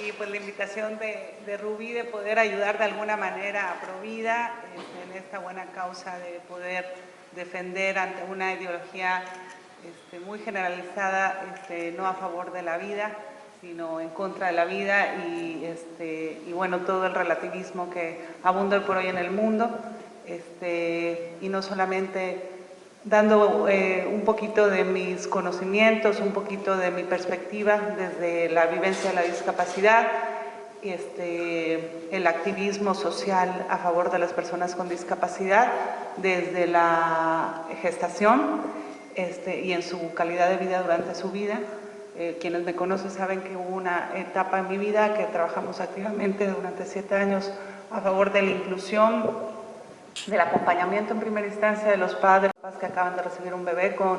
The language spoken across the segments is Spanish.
y pues la invitación de Rubí de poder ayudar de alguna manera a Provida en esta buena causa de poder defender ante una ideología muy generalizada, no a favor de la vida, sino en contra de la vida y bueno, todo el relativismo que abunda hoy por hoy en el mundo, y no solamente dando un poquito de mis conocimientos, un poquito de mi perspectiva desde la vivencia de la discapacidad, el activismo social a favor de las personas con discapacidad desde la gestación y en su calidad de vida durante su vida. Quienes me conocen saben que hubo una etapa en mi vida que trabajamos activamente durante 7 años a favor de la inclusión, del acompañamiento en primera instancia de los padres que acaban de recibir un bebé con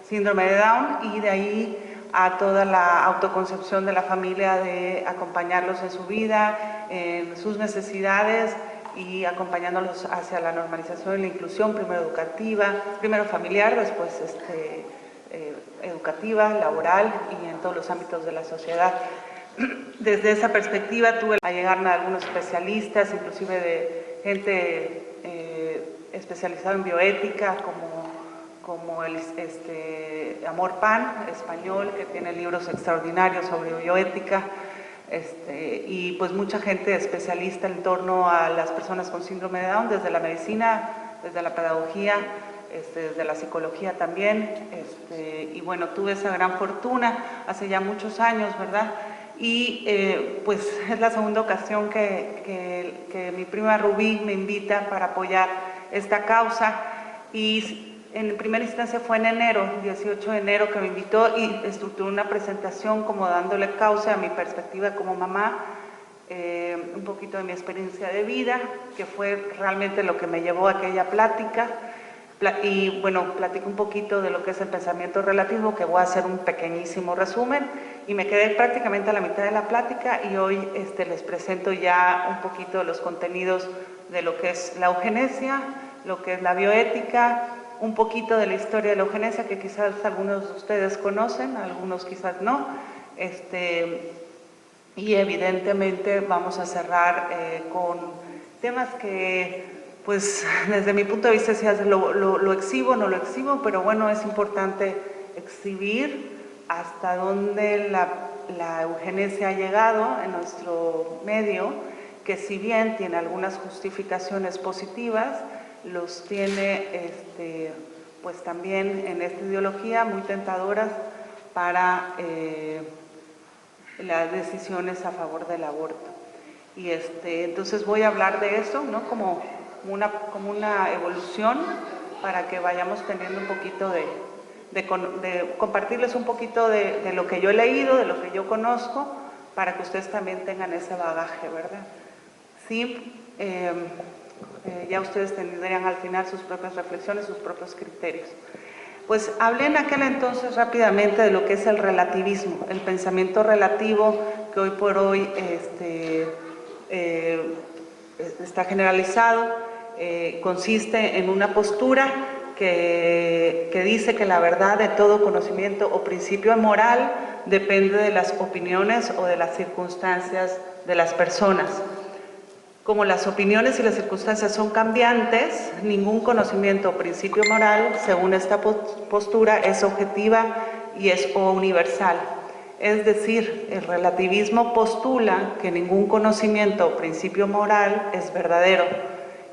síndrome de Down, y de ahí a toda la autoconcepción de la familia, de acompañarlos en su vida, en sus necesidades y acompañándolos hacia la normalización y la inclusión, primero educativa, primero familiar, después educativa, laboral y en todos los ámbitos de la sociedad. Desde esa perspectiva tuve a llegarme a algunos especialistas, inclusive de gente especializada en bioética, como el Amor Pan, español, que tiene libros extraordinarios sobre bioética, y pues mucha gente especialista en torno a las personas con síndrome de Down, desde la medicina, desde la pedagogía, desde la psicología también, y bueno, tuve esa gran fortuna hace ya muchos años, ¿verdad? Y pues es la segunda ocasión que mi prima Rubí me invita para apoyar esta causa, y en primera instancia fue en enero, 18 de enero, que me invitó y estructuró una presentación como dándole causa a mi perspectiva como mamá, un poquito de mi experiencia de vida, que fue realmente lo que me llevó a aquella plática. Y bueno, platico un poquito de lo que es el pensamiento relativo, que voy a hacer un pequeñísimo resumen, y me quedé prácticamente a la mitad de la plática, y hoy les presento ya un poquito de los contenidos de lo que es la eugenesia, lo que es la bioética, un poquito de la historia de la eugenesia, que quizás algunos de ustedes conocen, algunos quizás no, y evidentemente vamos a cerrar con temas que, pues, desde mi punto de vista, si lo exhibo, no lo exhibo, pero bueno, es importante exhibir hasta dónde la eugenesia ha llegado en nuestro medio, que si bien tiene algunas justificaciones positivas, los tiene pues también en esta ideología muy tentadoras para las decisiones a favor del aborto. Y entonces voy a hablar de eso, ¿no? como una evolución, para que vayamos teniendo un poquito de compartirles un poquito de lo que yo he leído, de lo que yo conozco, para que ustedes también tengan ese bagaje, ¿verdad? Sí, ya ustedes tendrían al final sus propias reflexiones, sus propios criterios. Pues hablé en aquel entonces rápidamente de lo que es el relativismo, el pensamiento relativo, que hoy por hoy está generalizado, consiste en una postura que dice que la verdad de todo conocimiento o principio moral depende de las opiniones o de las circunstancias de las personas. Como las opiniones y las circunstancias son cambiantes, ningún conocimiento o principio moral, según esta postura, es objetiva y es universal. Es decir, el relativismo postula que ningún conocimiento o principio moral es verdadero,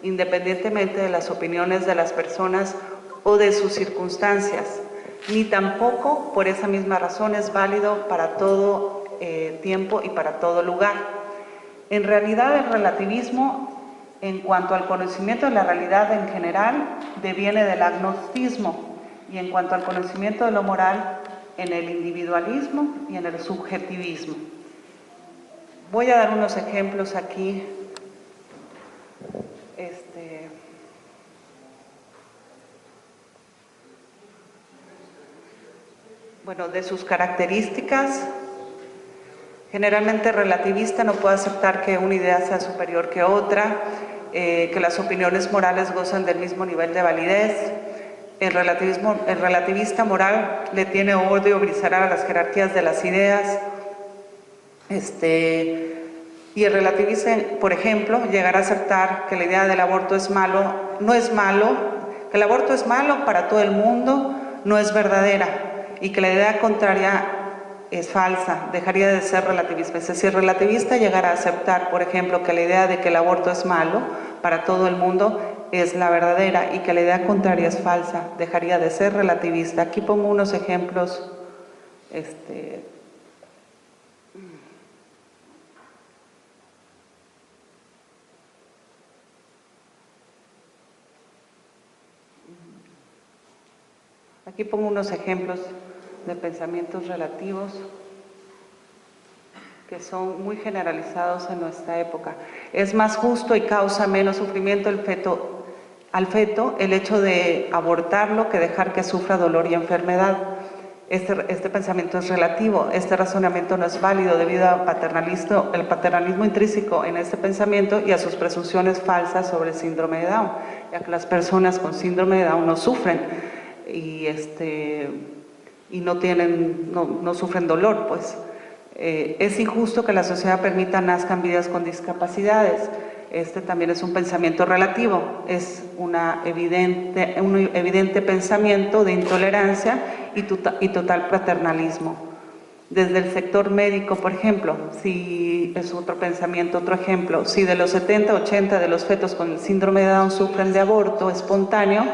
independientemente de las opiniones de las personas o de sus circunstancias, ni tampoco, por esa misma razón, es válido para todo tiempo y para todo lugar. En realidad, el relativismo, en cuanto al conocimiento de la realidad en general, deviene del agnosticismo, y en cuanto al conocimiento de lo moral, en el individualismo y en el subjetivismo. Voy a dar unos ejemplos aquí. Bueno, de sus características. Generalmente relativista no puede aceptar que una idea sea superior que otra, que las opiniones morales gozan del mismo nivel de validez. El relativista moral le tiene odio visceral a las jerarquías de las ideas, Y el relativista, por ejemplo, llegará a aceptar que la idea del aborto es malo, no es malo, que el aborto es malo para todo el mundo, no es verdadera, y que la idea contraria es falsa, dejaría de ser relativista. Es decir, el relativista llegará a aceptar, por ejemplo, que la idea de que el aborto es malo para todo el mundo es la verdadera y que la idea contraria es falsa, dejaría de ser relativista. Aquí pongo unos ejemplos. Aquí pongo unos ejemplos de pensamientos relativos que son muy generalizados en nuestra época. Es más justo y causa menos sufrimiento al feto el hecho de abortarlo que dejar que sufra dolor y enfermedad. Este pensamiento es relativo, este razonamiento no es válido debido al paternalismo intrínseco en este pensamiento y a sus presunciones falsas sobre el síndrome de Down, ya que las personas con síndrome de Down no sufren y no sufren dolor, pues. Es injusto que la sociedad permita nazcan vidas con discapacidades. Este también es un pensamiento relativo, es un evidente pensamiento de intolerancia y total paternalismo. Desde el sector médico, por ejemplo, si es otro pensamiento, otro ejemplo, si de los 70-80 de los fetos con el síndrome de Down sufren de aborto espontáneo,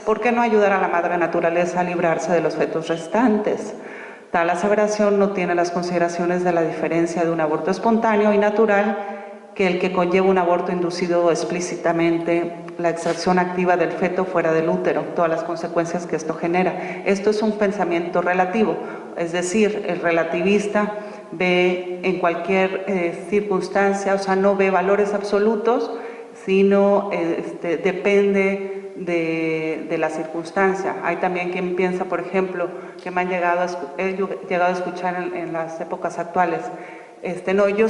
¿por qué no ayudar a la madre naturaleza a librarse de los fetos restantes? Tal aseveración no tiene las consideraciones de la diferencia de un aborto espontáneo y natural que el que conlleva un aborto inducido explícitamente, la extracción activa del feto fuera del útero, todas las consecuencias que esto genera. Esto es un pensamiento relativo, es decir, el relativista ve en cualquier circunstancia, o sea, no ve valores absolutos, sino depende de la circunstancia. Hay también quien piensa, por ejemplo, que he llegado a escuchar en las épocas actuales, no, yo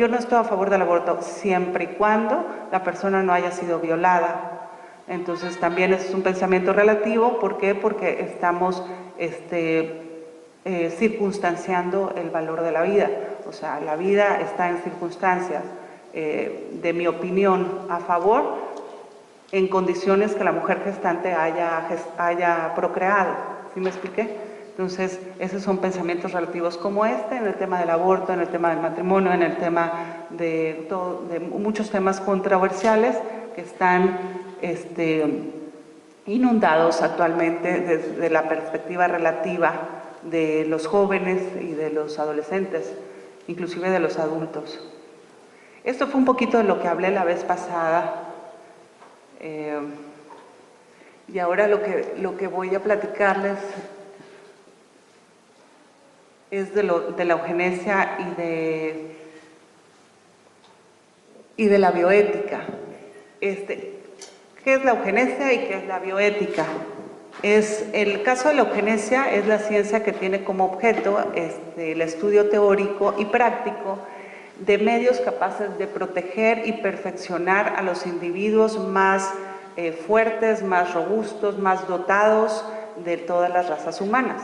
no estoy a favor del aborto siempre y cuando la persona no haya sido violada. Entonces también es un pensamiento relativo. ¿Por qué? Porque estamos circunstanciando el valor de la vida. O sea, la vida está en circunstancias, de mi opinión, a favor, en condiciones que la mujer gestante haya procreado. ¿Sí me expliqué? Entonces, esos son pensamientos relativos como en el tema del aborto, en el tema del matrimonio, en el tema de muchos temas controversiales que están inundados actualmente desde la perspectiva relativa de los jóvenes y de los adolescentes, inclusive de los adultos. Esto fue un poquito de lo que hablé la vez pasada. Y ahora lo que voy a platicarles es de la eugenesia y de la bioética. ¿Qué es la eugenesia y qué es la bioética? El caso de la eugenesia es la ciencia que tiene como objeto el estudio teórico y práctico de medios capaces de proteger y perfeccionar a los individuos más fuertes, más robustos, más dotados de todas las razas humanas.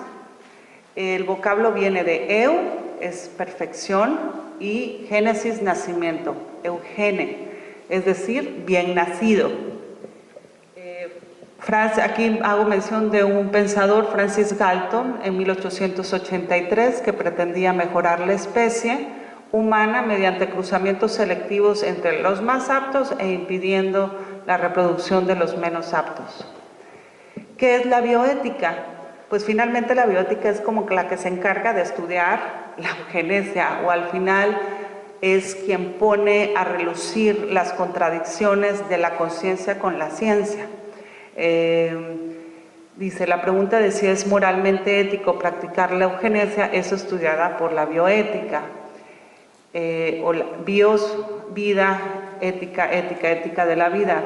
El vocablo viene de eu, es perfección, y génesis, nacimiento, eugene, es decir, bien nacido. Aquí hago mención de un pensador, Francis Galton, en 1883, que pretendía mejorar la especie humana mediante cruzamientos selectivos entre los más aptos e impidiendo la reproducción de los menos aptos. ¿Qué es la bioética? Pues finalmente la bioética es como la que se encarga de estudiar la eugenesia, o al final es quien pone a relucir las contradicciones de la conciencia con la ciencia. Dice, la pregunta de si es moralmente ético practicar la eugenesia es estudiada por la bioética. Vida, ética de la vida.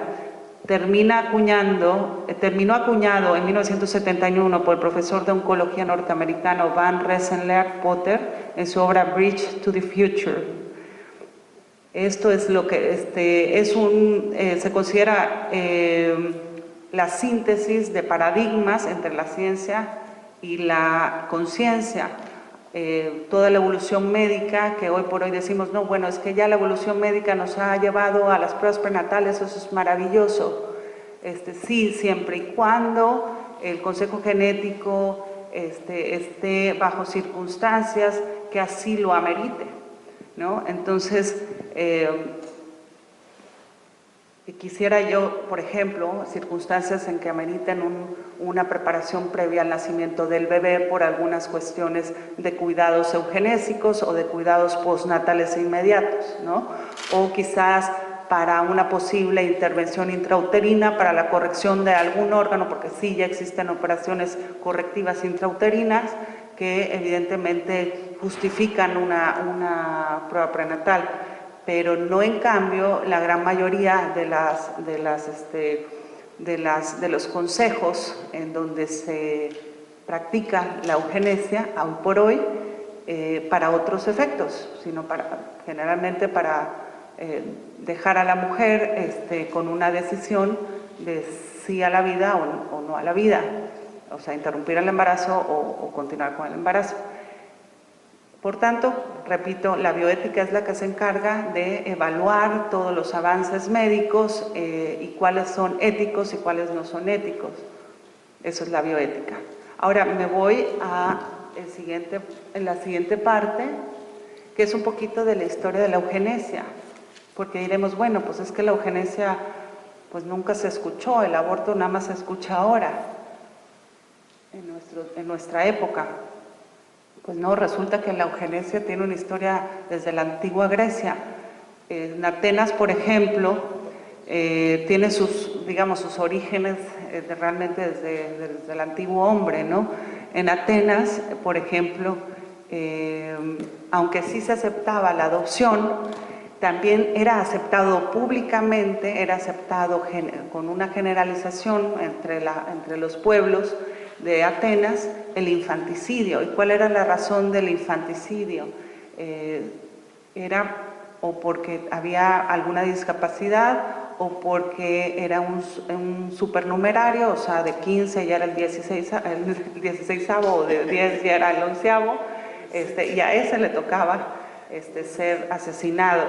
Terminó acuñado en 1971 por el profesor de oncología norteamericano Van Rensselaer-Potter en su obra Bridge to the Future. Esto es lo que se considera la síntesis de paradigmas entre la ciencia y la conciencia. toda la evolución médica, que hoy por hoy decimos, no, bueno, es que ya la evolución médica nos ha llevado a las pruebas prenatales, eso es maravilloso. Sí, siempre y cuando el consejo genético esté bajo circunstancias que así lo amerite, ¿no? Entonces, quisiera yo, por ejemplo, circunstancias en que ameriten una preparación previa al nacimiento del bebé por algunas cuestiones de cuidados eugenésicos o de cuidados postnatales e inmediatos, ¿no? O quizás para una posible intervención intrauterina para la corrección de algún órgano, porque sí ya existen operaciones correctivas intrauterinas que evidentemente justifican una prueba prenatal, pero no en cambio la gran mayoría de los consejos en donde se practica la eugenesia, aún por hoy, para otros efectos, sino generalmente para dejar a la mujer con una decisión de sí a la vida o no a la vida, o sea, interrumpir el embarazo o continuar con el embarazo. Por tanto, repito, la bioética es la que se encarga de evaluar todos los avances médicos y cuáles son éticos y cuáles no son éticos. Eso es la bioética. Ahora me voy a la siguiente parte, que es un poquito de la historia de la eugenesia, porque diremos, bueno, pues es que la eugenesia pues nunca se escuchó, el aborto nada más se escucha ahora, en nuestra época. Pues no, resulta que la eugenesia tiene una historia desde la antigua Grecia. En Atenas, por ejemplo, tiene sus orígenes realmente desde el antiguo hombre, ¿no? En Atenas, por ejemplo, aunque sí se aceptaba la adopción, también era aceptado públicamente, era aceptado con una generalización entre los pueblos de Atenas, el infanticidio. ¿Y cuál era la razón del infanticidio? Era o porque había alguna discapacidad o porque era un supernumerario, o sea, de 15 ya era el 16avo o de 10 ya era el 11avo, y a ese le tocaba ser asesinado,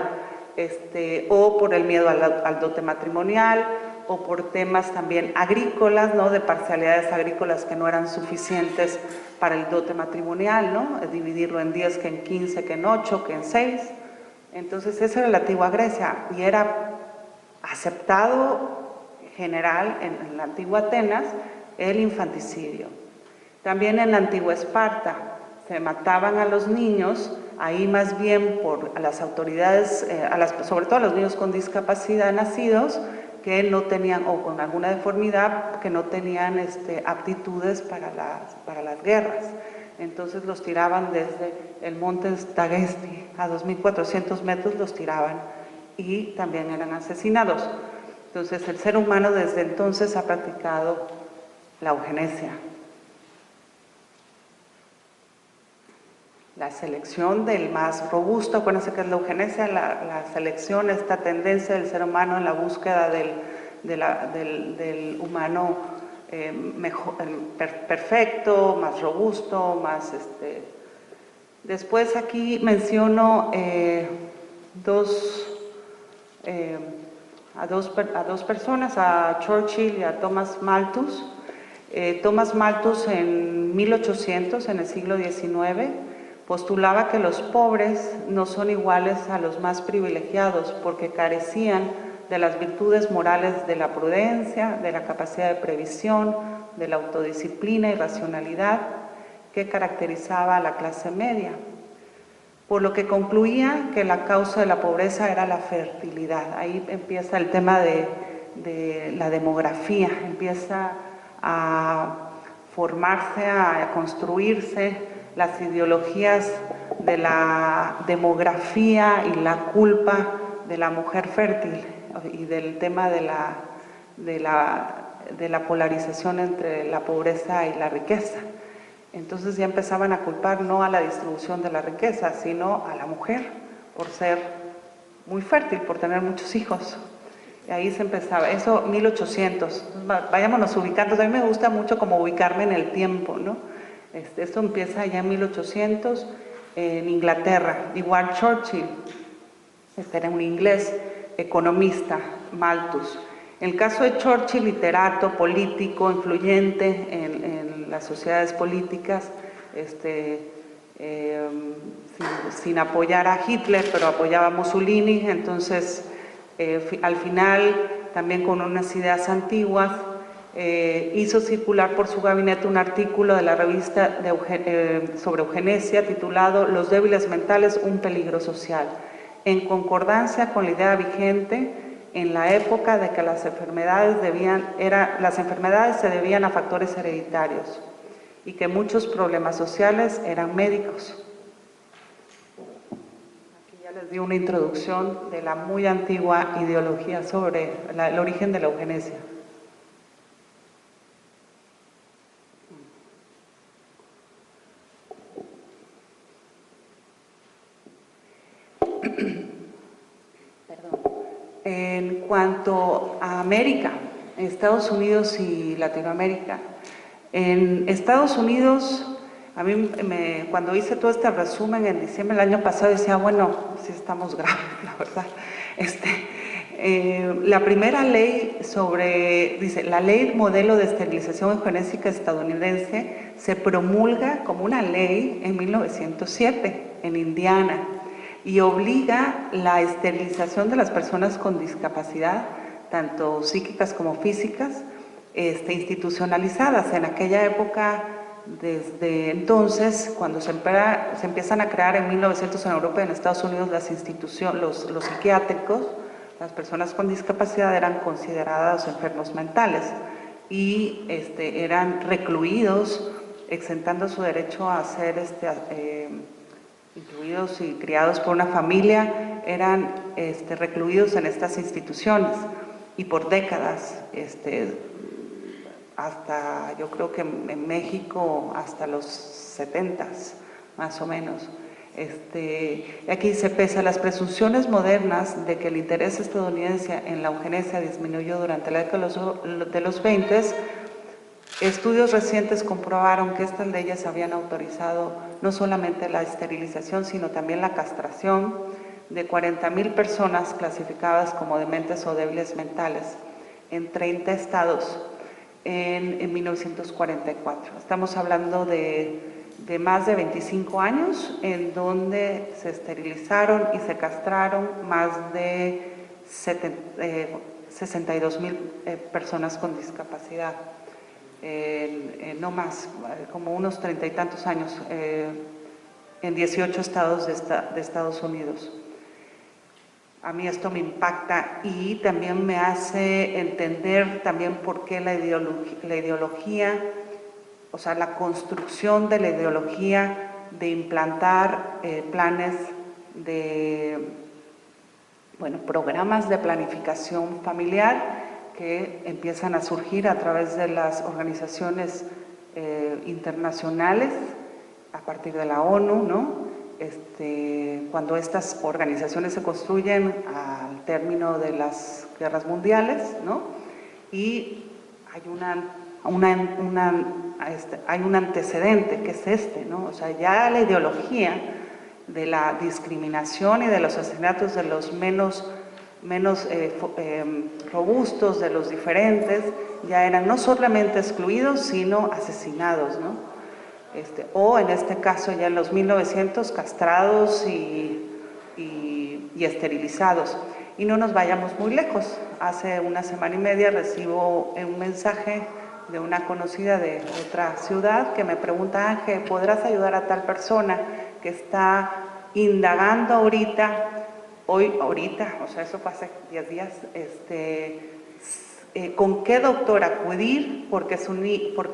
o por el miedo al dote matrimonial, o por temas también agrícolas, ¿no? De parcialidades agrícolas que no eran suficientes para el dote matrimonial, ¿no? Dividirlo en 10, que en 15, que en 8, que en 6. Entonces, esa era la antigua Grecia y era aceptado general en la antigua Atenas el infanticidio. También en la antigua Esparta se mataban a los niños, ahí más bien por las autoridades, sobre todo a los niños con discapacidad nacidos, que no tenían, o con alguna deformidad, que no tenían aptitudes para las guerras. Entonces los tiraban desde el monte Stagesti a 2.400 metros, los tiraban y también eran asesinados. Entonces el ser humano desde entonces ha practicado la eugenesia. La selección del más robusto, acuérdense que es la eugenesia, la selección, esta tendencia del ser humano en la búsqueda del humano mejor, perfecto, más robusto, más Después aquí menciono a dos personas, a Churchill y a Thomas Malthus. Thomas Malthus en 1800, en el siglo XIX, postulaba que los pobres no son iguales a los más privilegiados porque carecían de las virtudes morales de la prudencia, de la capacidad de previsión, de la autodisciplina y racionalidad que caracterizaba a la clase media, por lo que concluía que la causa de la pobreza era la fertilidad. Ahí empieza el tema de la demografía, empieza a formarse, a construirse las ideologías de la demografía y la culpa de la mujer fértil y del tema de la polarización entre la pobreza y la riqueza. Entonces ya empezaban a culpar no a la distribución de la riqueza, sino a la mujer por ser muy fértil, por tener muchos hijos. Y ahí se empezaba, eso 1800, vayámonos ubicando. A mí me gusta mucho como ubicarme en el tiempo, ¿no? Esto empieza ya en 1800 en Inglaterra. Igual Churchill, era un inglés, economista, Malthus. En el caso de Churchill, literato, político, influyente en las sociedades políticas, sin apoyar a Hitler, pero apoyaba a Mussolini. Entonces, al final, también con unas ideas antiguas, hizo circular por su gabinete un artículo de la revista sobre eugenesia titulado "Los débiles mentales, un peligro social", en concordancia con la idea vigente en la época de que las enfermedades se debían a factores hereditarios y que muchos problemas sociales eran médicos. Aquí ya les di una introducción de la muy antigua ideología sobre el origen de la eugenesia. En cuanto a América, Estados Unidos y Latinoamérica, en Estados Unidos, a mí cuando hice todo este resumen en diciembre del año pasado, decía, bueno, sí estamos graves, la verdad. La primera ley dice, la ley modelo de esterilización eugenésica estadounidense se promulga como una ley en 1907 en Indiana, y obliga la esterilización de las personas con discapacidad, tanto psíquicas como físicas, institucionalizadas. En aquella época, desde entonces, cuando se empiezan a crear en 1900 en Europa y en Estados Unidos las instituciones, los psiquiátricos, las personas con discapacidad eran consideradas enfermos mentales y eran recluidos, exentando su derecho a ser incluidos y criados por una familia, eran recluidos en estas instituciones, y por décadas, hasta, yo creo que en México hasta los 70s, más o menos. Aquí dice, pese a las presunciones modernas de que el interés estadounidense en la eugenesia disminuyó durante la década de los 20, estudios recientes comprobaron que estas leyes habían autorizado no solamente la esterilización, sino también la castración de 40,000 personas clasificadas como dementes o débiles mentales en 30 estados en 1944. Estamos hablando de más de 25 años en donde se esterilizaron y se castraron más de 62,000 personas con discapacidad. No más, como unos 30 y tantos años, en 18 estados de Estados Unidos. A mí esto me impacta y también me hace entender también por qué la ideología, o sea, la construcción de la ideología de implantar planes de, programas de planificación familiar que empiezan a surgir a través de las organizaciones internacionales, a partir de la ONU, ¿no? Cuando estas organizaciones se construyen al término de las guerras mundiales, ¿no? Y hay un antecedente que es ¿no? O sea, ya la ideología de la discriminación y de los asesinatos de los menos robustos, de los diferentes, ya eran no solamente excluidos, sino asesinados, ¿no? O en este caso ya en los 1900 castrados y esterilizados. Y no nos vayamos muy lejos. Hace una semana y media recibo un mensaje de una conocida de otra ciudad que me pregunta, Ángel, ¿podrás ayudar a tal persona que está indagando ahorita, o sea, eso fue hace 10 días, con qué doctor acudir porque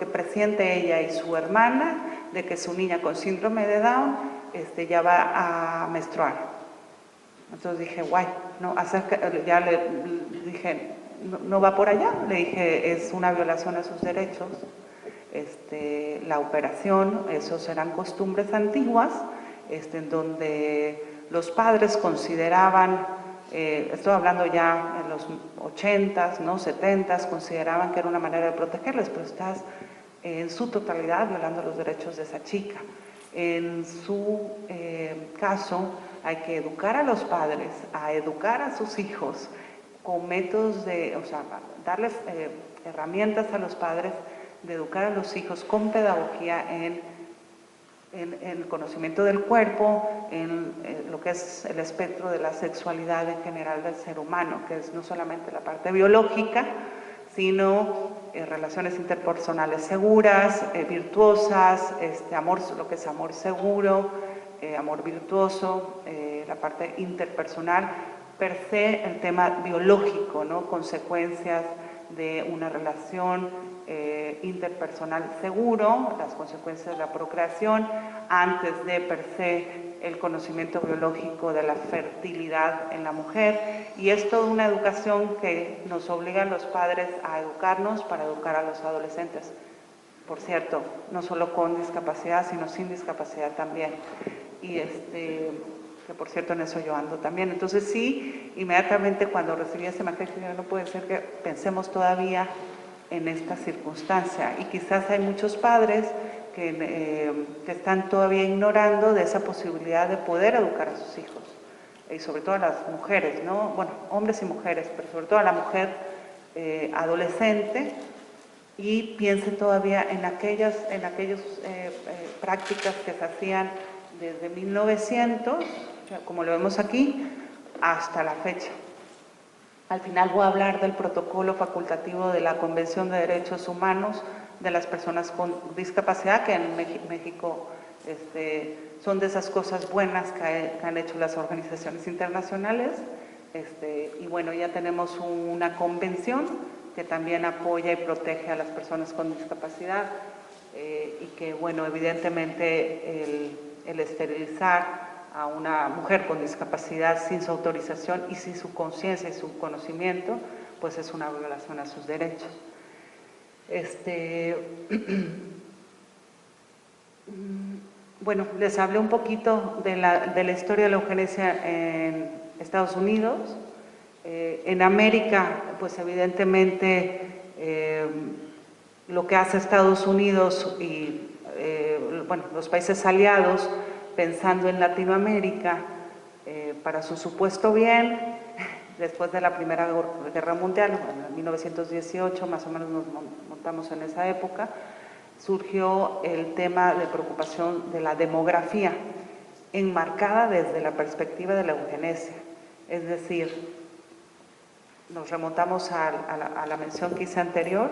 presiente ella y su hermana de que su niña con síndrome de Down ya va a menstruar? Entonces dije, guay, no, ya le dije, no va por allá, le dije, es una violación a sus derechos, la operación, esos eran costumbres antiguas, en donde los padres consideraban, estoy hablando ya en los 80s, ¿no? 70s, consideraban que era una manera de protegerles, pero estás en su totalidad violando los derechos de esa chica. En su caso, hay que educar a los padres, a educar a sus hijos con métodos darles herramientas a los padres de educar a los hijos con pedagogía en el conocimiento del cuerpo, en lo que es el espectro de la sexualidad en general del ser humano, que es no solamente la parte biológica, sino relaciones interpersonales seguras, virtuosas, lo que es amor seguro, amor virtuoso, la parte interpersonal, per se el tema biológico, ¿no? Consecuencias de una relación interpersonal seguro, las consecuencias de la procreación, antes de per se el conocimiento biológico de la fertilidad en la mujer, y es toda una educación que nos obligan los padres a educarnos para educar a los adolescentes. Por cierto, no solo con discapacidad, sino sin discapacidad también. Y que por cierto en eso yo ando también. Entonces sí, inmediatamente cuando recibí ese mensaje, no puede ser que pensemos todavía en esta circunstancia, y quizás hay muchos padres que están todavía ignorando de esa posibilidad de poder educar a sus hijos, y sobre todo a las mujeres, ¿no? Bueno, hombres y mujeres, pero sobre todo a la mujer adolescente, y piensen todavía en aquellas prácticas que se hacían desde 1900, como lo vemos aquí, hasta la fecha. Al final voy a hablar del protocolo facultativo de la Convención de Derechos Humanos de las Personas con Discapacidad, que en México son de esas cosas buenas que han hecho las organizaciones internacionales. Y bueno, ya tenemos una convención que también apoya y protege a las personas con discapacidad, y que, bueno, evidentemente el esterilizar a una mujer con discapacidad sin su autorización y sin su conciencia y su conocimiento, pues es una violación a sus derechos. Bueno, les hablé un poquito de la historia de la eugenesia en Estados Unidos. En América, pues evidentemente lo que hace Estados Unidos y bueno, los países aliados, pensando en Latinoamérica, para su supuesto bien, después de la Primera Guerra Mundial, en 1918, más o menos nos montamos en esa época, surgió el tema de preocupación de la demografía, enmarcada desde la perspectiva de la eugenesia. Es decir, nos remontamos a la mención que hice anterior,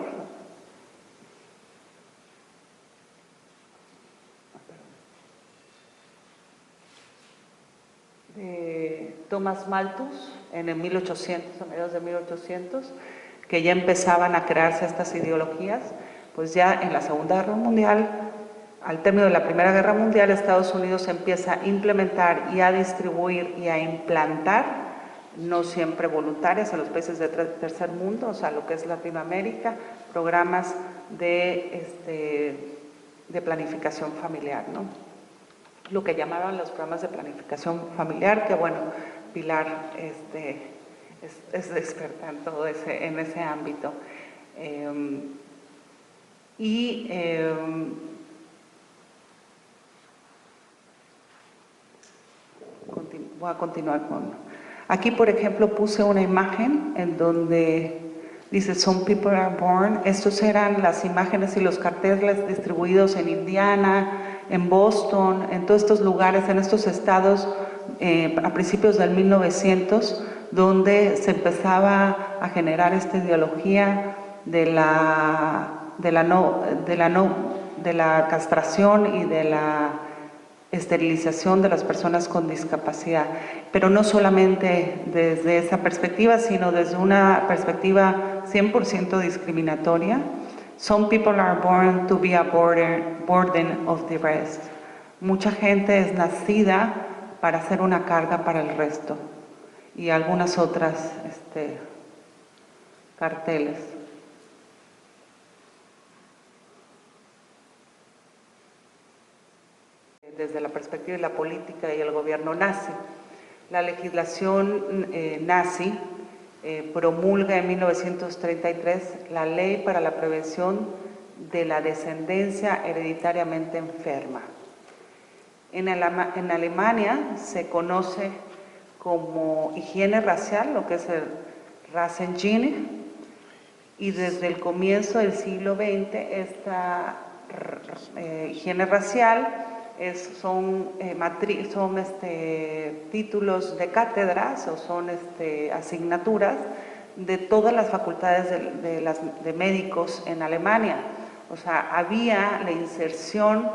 de Thomas Malthus en el 1800, a mediados de 1800, que ya empezaban a crearse estas ideologías. Pues ya en la Segunda Guerra Mundial, al término de la Primera Guerra Mundial, Estados Unidos empieza a implementar y a distribuir y a implantar, no siempre voluntarias, a los países de tercer mundo, o sea, lo que es Latinoamérica, programas de planificación familiar, ¿no? Lo que llamaban los programas de planificación familiar, que bueno, Pilar es experta en todo en ese ámbito. Voy a continuar con... Aquí, por ejemplo, puse una imagen en donde dice "Some people are born". Estos eran las imágenes y los carteles distribuidos en Indiana, en Boston, en todos estos lugares, en estos estados, a principios del 1900, donde se empezaba a generar esta ideología de la castración y de la esterilización de las personas con discapacidad, pero no solamente desde esa perspectiva, sino desde una perspectiva 100% discriminatoria. Some people are born to be a burden of the rest. Mucha gente es nacida para ser una carga para el resto, y algunas otras carteles. Desde la perspectiva de la política y el gobierno nazi. La legislación nazi promulga en 1933 la Ley para la Prevención de la descendencia hereditariamente enferma. En Alemania se conoce como higiene racial, lo que es el Rassenhygiene, y desde el comienzo del siglo XX esta higiene racial son títulos de cátedras o son asignaturas de todas las facultades de médicos en Alemania. O sea, había la inserción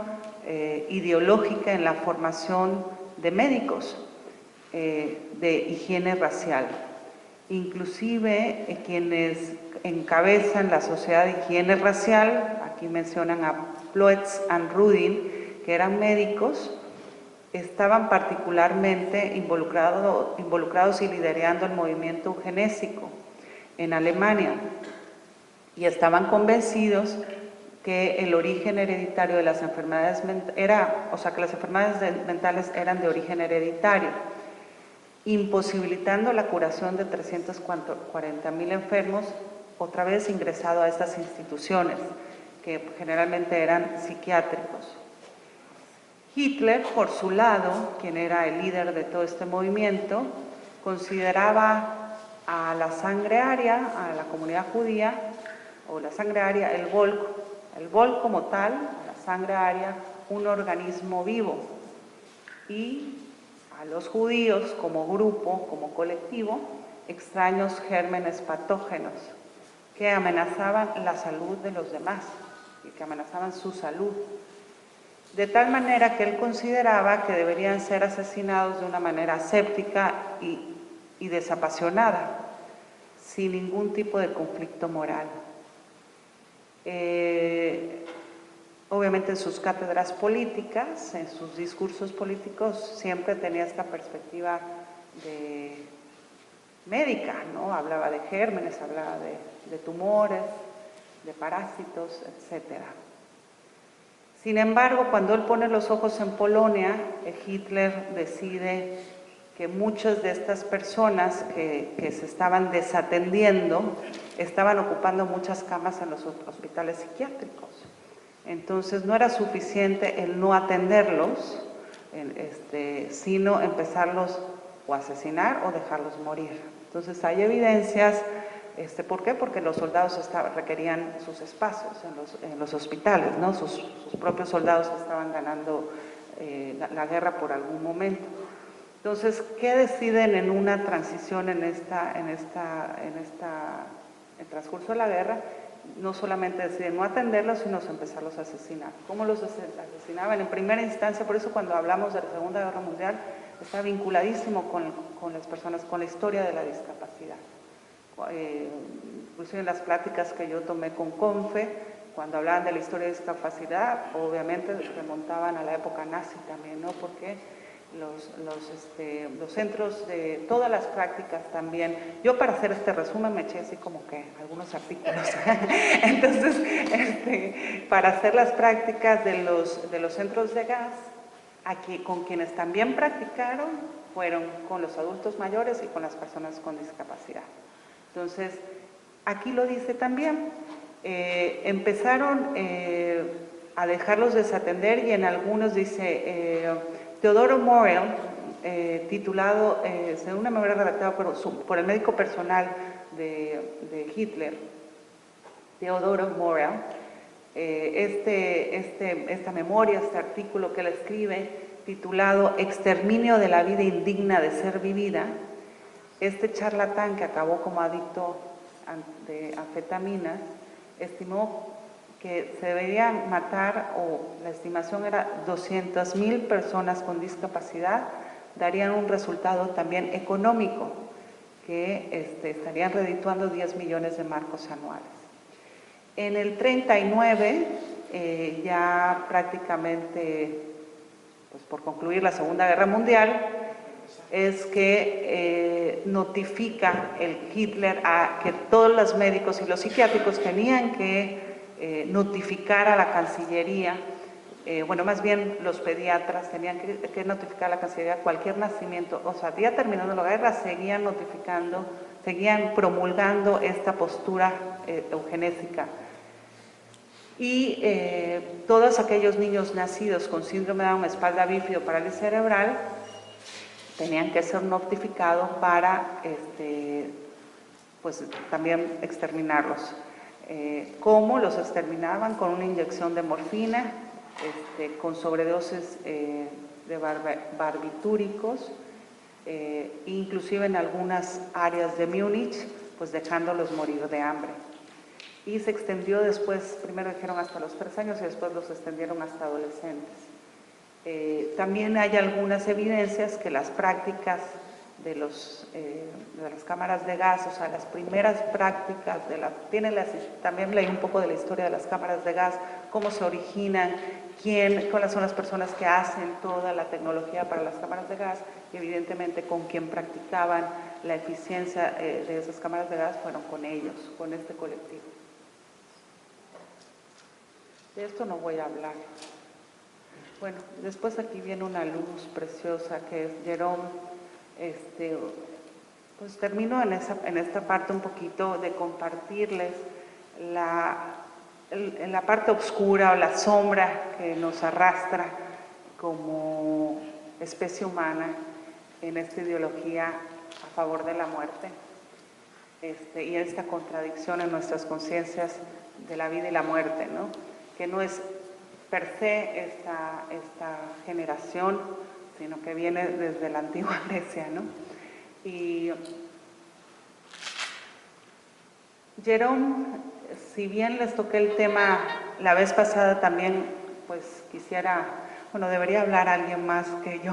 ideológica en la formación de médicos de higiene racial. Inclusive quienes encabezan la Sociedad de Higiene Racial, aquí mencionan a Ploetz y Rudin, que eran médicos, estaban particularmente involucrados y liderando el movimiento eugenésico en Alemania, y estaban convencidos que el origen hereditario de las enfermedades que las enfermedades mentales eran de origen hereditario, imposibilitando la curación de 340,000 enfermos, otra vez ingresado a estas instituciones, que generalmente eran psiquiátricos. Hitler, por su lado, quien era el líder de todo este movimiento, consideraba a la sangre aria, a la comunidad judía, o la sangre aria, el Volk como tal, la sangre aria, un organismo vivo, y a los judíos como grupo, como colectivo, extraños gérmenes patógenos que amenazaban la salud de los demás y que amenazaban su salud. De tal manera que él consideraba que deberían ser asesinados de una manera aséptica y desapasionada, sin ningún tipo de conflicto moral. Obviamente en sus cátedras políticas, en sus discursos políticos, siempre tenía esta perspectiva médica, ¿no? Hablaba de gérmenes, hablaba de tumores, de parásitos, etc. Sin embargo, cuando él pone los ojos en Polonia, Hitler decide que muchas de estas personas que se estaban desatendiendo estaban ocupando muchas camas en los hospitales psiquiátricos. Entonces no era suficiente el no atenderlos, sino empezarlos o a asesinar o dejarlos morir. Entonces hay evidencias, ¿por qué? Porque los soldados requerían sus espacios en los hospitales, ¿no? Sus propios soldados estaban ganando la guerra por algún momento. Entonces, ¿qué deciden en una transición en el transcurso de la guerra? No solamente deciden no atenderlos, sino empezarlos a asesinar. ¿Cómo los asesinaban? En primera instancia, por eso cuando hablamos de la Segunda Guerra Mundial, está vinculadísimo con las personas, con la historia de la discapacidad. Inclusive en las pláticas que yo tomé con CONFE, cuando hablaban de la historia de discapacidad, obviamente remontaban a la época nazi también, ¿no? Porque los centros de todas las prácticas también. Yo para hacer este resumen me eché así como que algunos artículos. Entonces, para hacer las prácticas de los centros de gas, aquí con quienes también practicaron fueron con los adultos mayores y con las personas con discapacidad. Entonces, aquí lo dice también, empezaron a dejarlos desatender y en algunos dice... Teodoro Morel, titulado, según una memoria redactada por el médico personal de Hitler, Teodoro Morel, esta memoria, este artículo que él escribe, titulado Exterminio de la vida indigna de ser vivida, este charlatán que acabó como adicto de anfetaminas, estimó que se deberían matar, o la estimación era 200,000 personas con discapacidad, darían un resultado también económico, que estarían redituando 10 millones de marcos anuales. En el 39, ya prácticamente, pues por concluir la Segunda Guerra Mundial, es que notifica el Hitler a que todos los médicos y los psiquiátricos tenían que notificar a la Cancillería, bueno, más bien los pediatras tenían que notificar a la Cancillería cualquier nacimiento, o sea, ya terminando la guerra, seguían notificando, seguían promulgando esta postura eugenésica. Y todos aquellos niños nacidos con síndrome de Down, espalda bífida o parálisis cerebral, tenían que ser notificados para pues también exterminarlos. ¿Cómo los exterminaban? Con una inyección de morfina, con sobredosis de barbitúricos, inclusive en algunas áreas de Múnich, pues dejándolos morir de hambre. Y se extendió después, primero dijeron hasta los 3 años y después los extendieron hasta adolescentes. También hay algunas evidencias que las prácticas de las cámaras de gas, o sea, las primeras prácticas, también leí un poco de la historia de las cámaras de gas, cómo se originan, cuáles son las personas que hacen toda la tecnología para las cámaras de gas, y evidentemente con quien practicaban la eficiencia de esas cámaras de gas fueron con ellos, con este colectivo. De esto no voy a hablar. Bueno, después aquí viene una luz preciosa que es Jerome. Pues termino en esta parte un poquito de compartirles en la parte oscura o la sombra que nos arrastra como especie humana en esta ideología a favor de la muerte, y esta contradicción en nuestras conciencias de la vida y la muerte, ¿no? Que no es per se esta generación, sino que viene desde la antigua Grecia, ¿no? Y Jerome, si bien les toqué el tema la vez pasada, también pues debería hablar alguien más que yo,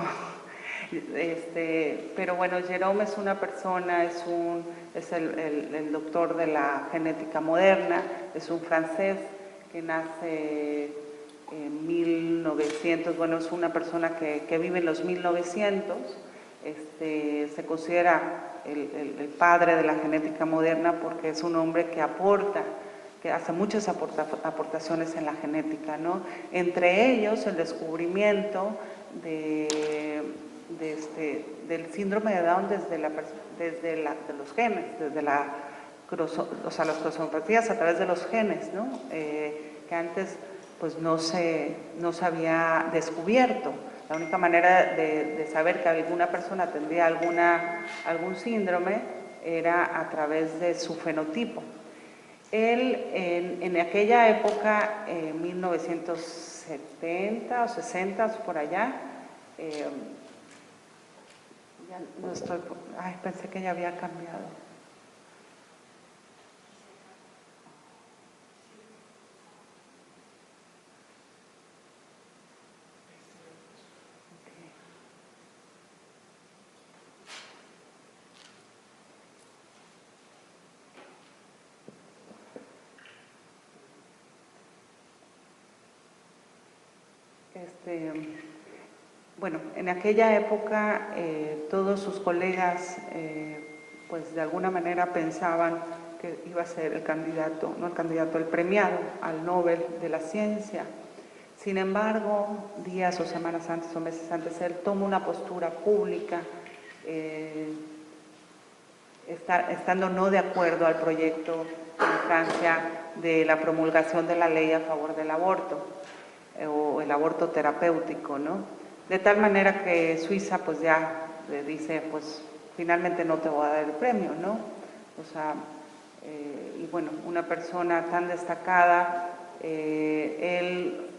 pero bueno, Jerome es una persona, es el doctor de la genética moderna, es un francés que nace en 1900, bueno, es una persona que vive en los 1900, se considera el padre de la genética moderna porque es un hombre que hace muchas aportaciones en la genética, ¿no? Entre ellos el descubrimiento del síndrome de Down desde los genes, las cromosomatías a través de los genes, ¿no? Que antes pues no se había descubierto. La única manera de saber que alguna persona tendría algún síndrome era a través de su fenotipo. Él en aquella época, 1970 o 60, por allá, pensé que ya había cambiado. Bueno, en aquella época todos sus colegas pues de alguna manera pensaban que iba a ser el candidato, el premiado al Nobel de la Ciencia. Sin embargo, días o semanas antes o meses antes, él toma una postura pública estando no de acuerdo al proyecto en Francia de la promulgación de la ley a favor del aborto o el aborto terapéutico, ¿no? De tal manera que Suiza pues ya le dice, pues finalmente no te voy a dar el premio, ¿no? O sea, y bueno, una persona tan destacada, él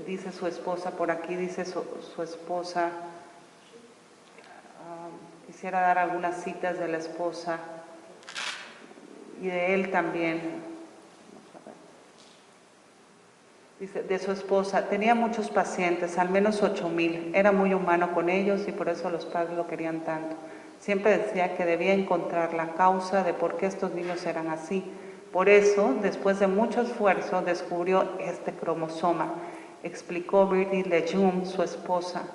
dice su esposa, por aquí dice su esposa, quisiera dar algunas citas de la esposa y de él también. Dice, de su esposa, tenía muchos pacientes, al menos 8,000, era muy humano con ellos y por eso los padres lo querían tanto. Siempre decía que debía encontrar la causa de por qué estos niños eran así. Por eso, después de mucho esfuerzo, descubrió este cromosoma, explicó Birgit Lejum, su esposa.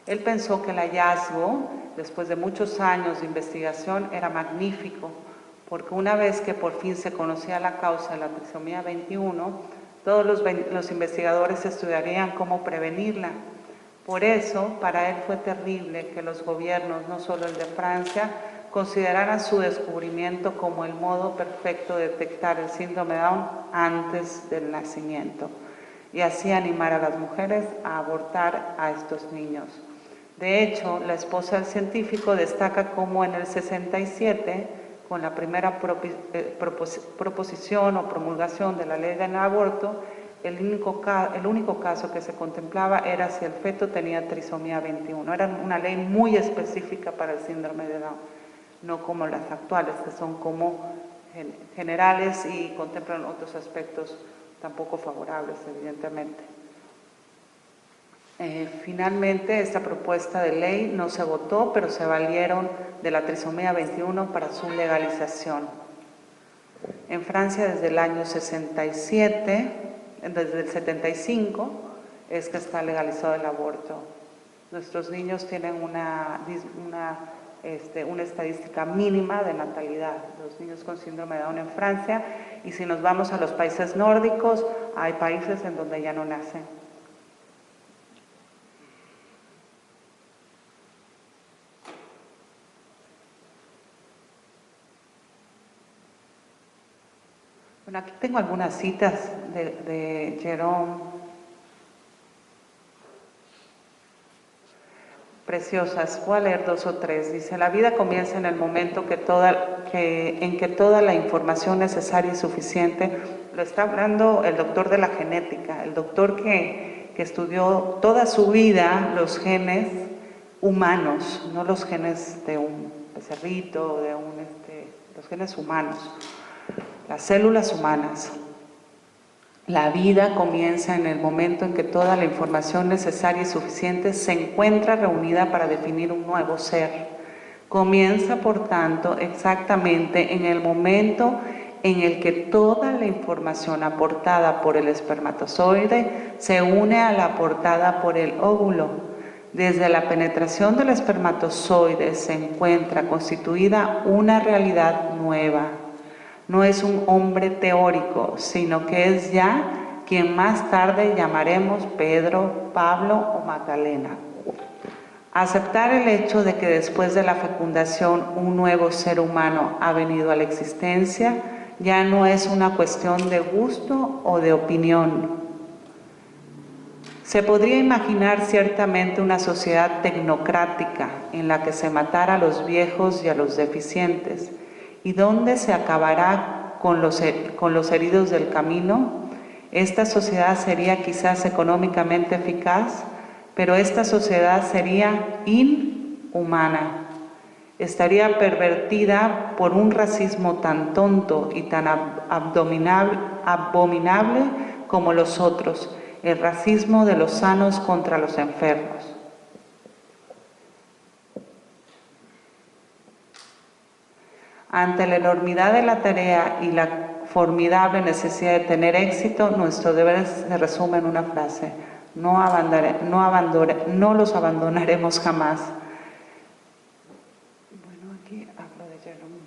Él pensó que el hallazgo, después de muchos años de investigación, era magnífico, porque una vez que por fin se conocía la causa de la trisomía 21, todos los investigadores estudiarían cómo prevenirla. Por eso, para él fue terrible que los gobiernos, no solo el de Francia, consideraran su descubrimiento como el modo perfecto de detectar el síndrome de Down antes del nacimiento y así animar a las mujeres a abortar a estos niños. De hecho, la esposa del científico destaca cómo en el 67, con la primera proposición o promulgación de la ley del aborto, el único caso que se contemplaba era si el feto tenía trisomía 21. Era una ley muy específica para el síndrome de Down, no como las actuales, que son como generales y contemplan otros aspectos tampoco favorables, evidentemente. Finalmente, esta propuesta de ley no se votó, pero se valieron de la trisomía 21 para su legalización. En Francia, desde el año 67, desde el 75, es que está legalizado el aborto. Nuestros niños tienen una estadística mínima de natalidad, los niños con síndrome de Down en Francia, y si nos vamos a los países nórdicos, hay países en donde ya no nacen. Bueno, aquí tengo algunas citas de Jerome, preciosas. Voy a leer 2 o 3. Dice: la vida comienza en el momento en que toda la información necesaria y suficiente, lo está hablando el doctor de la genética, el doctor que estudió toda su vida los genes humanos, no los genes de un becerrito, los genes humanos, las células humanas. La vida comienza en el momento en que toda la información necesaria y suficiente se encuentra reunida para definir un nuevo ser. Comienza, por tanto, exactamente en el momento en el que toda la información aportada por el espermatozoide se une a la aportada por el óvulo. Desde la penetración del espermatozoide se encuentra constituida una realidad nueva. No es un hombre teórico, sino que es ya quien más tarde llamaremos Pedro, Pablo o Magdalena. Aceptar el hecho de que después de la fecundación un nuevo ser humano ha venido a la existencia ya no es una cuestión de gusto o de opinión. Se podría imaginar ciertamente una sociedad tecnocrática en la que se matara a los viejos y a los deficientes. ¿Y dónde se acabará con los heridos del camino? Esta sociedad sería quizás económicamente eficaz, pero esta sociedad sería inhumana. Estaría pervertida por un racismo tan tonto y tan abominable como los otros, el racismo de los sanos contra los enfermos. Ante la enormidad de la tarea y la formidable necesidad de tener éxito, nuestro deber se resume en una frase: no los abandonaremos jamás. Bueno, aquí hablo de Jerome.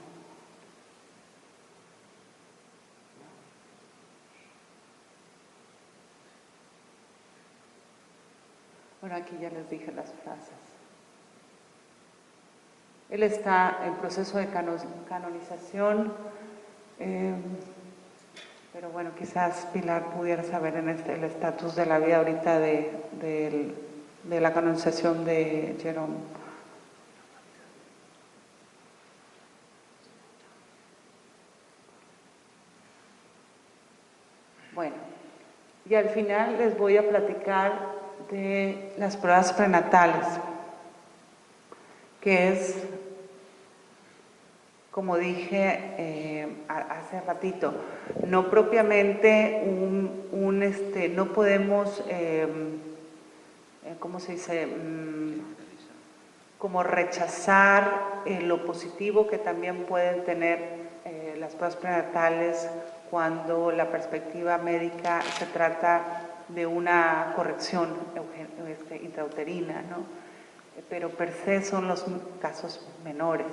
Bueno, aquí ya les dije las frases. Él está en proceso de canonización, pero bueno, quizás Pilar pudiera saber el estatus de la vida ahorita de la canonización de Jerome. Bueno, y al final les voy a platicar de las pruebas prenatales, que es, como dije hace ratito, no propiamente no podemos, ¿cómo se dice? Como rechazar lo positivo que también pueden tener las pruebas prenatales cuando la perspectiva médica se trata de una corrección intrauterina, ¿no? Pero per se son los casos menores.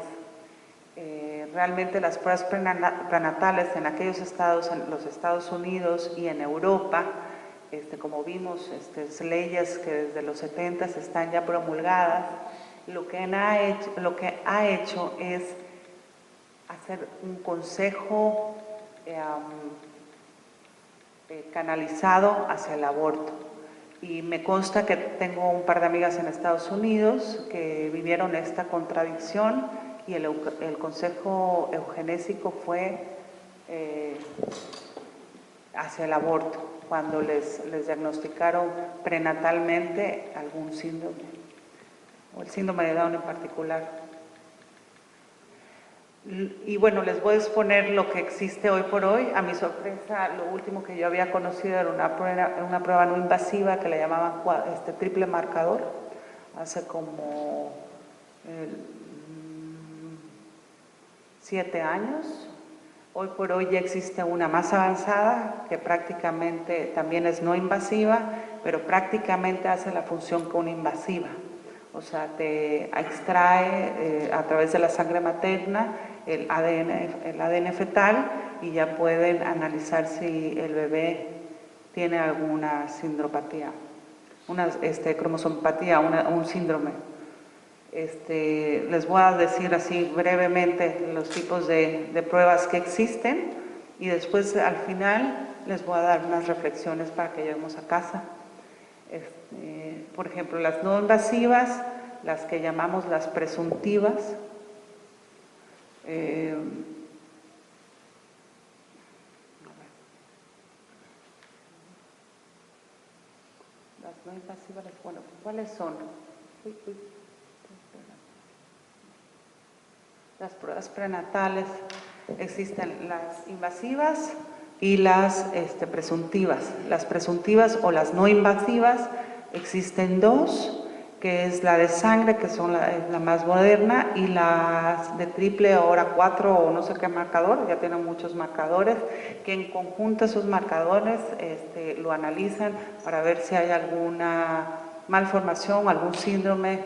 Realmente las pruebas prenatales en aquellos estados, en los Estados Unidos y en Europa, como vimos, leyes que desde los 70 están ya promulgadas, lo que ha hecho es hacer un consejo canalizado hacia el aborto. Y me consta que tengo un par de amigas en Estados Unidos que vivieron esta contradicción y el consejo eugenésico fue hacia el aborto, cuando les diagnosticaron prenatalmente algún síndrome, o el síndrome de Down en particular. Y bueno, les voy a exponer lo que existe hoy por hoy. A mi sorpresa, lo último que yo había conocido era una prueba no invasiva que le llamaban triple marcador, hace como 7 años. Hoy por hoy ya existe una más avanzada que prácticamente también es no invasiva, pero prácticamente hace la función que una invasiva. O sea, te extrae a través de la sangre materna el ADN fetal y ya pueden analizar si el bebé tiene alguna sindropatía, una cromosomopatía, un síndrome. Les voy a decir así brevemente los tipos de pruebas que existen y después al final les voy a dar unas reflexiones para que llevemos a casa. Por ejemplo, las no invasivas, las que llamamos las presuntivas, las no invasivas, bueno, ¿cuáles son? Las pruebas prenatales, existen las invasivas y las presuntivas. Las presuntivas o las no invasivas, existen dos, que es la de sangre, que son la más moderna, y las de triple, ahora 4 o no sé qué marcador, ya tienen muchos marcadores, que en conjunto esos marcadores lo analizan para ver si hay alguna malformación, algún síndrome,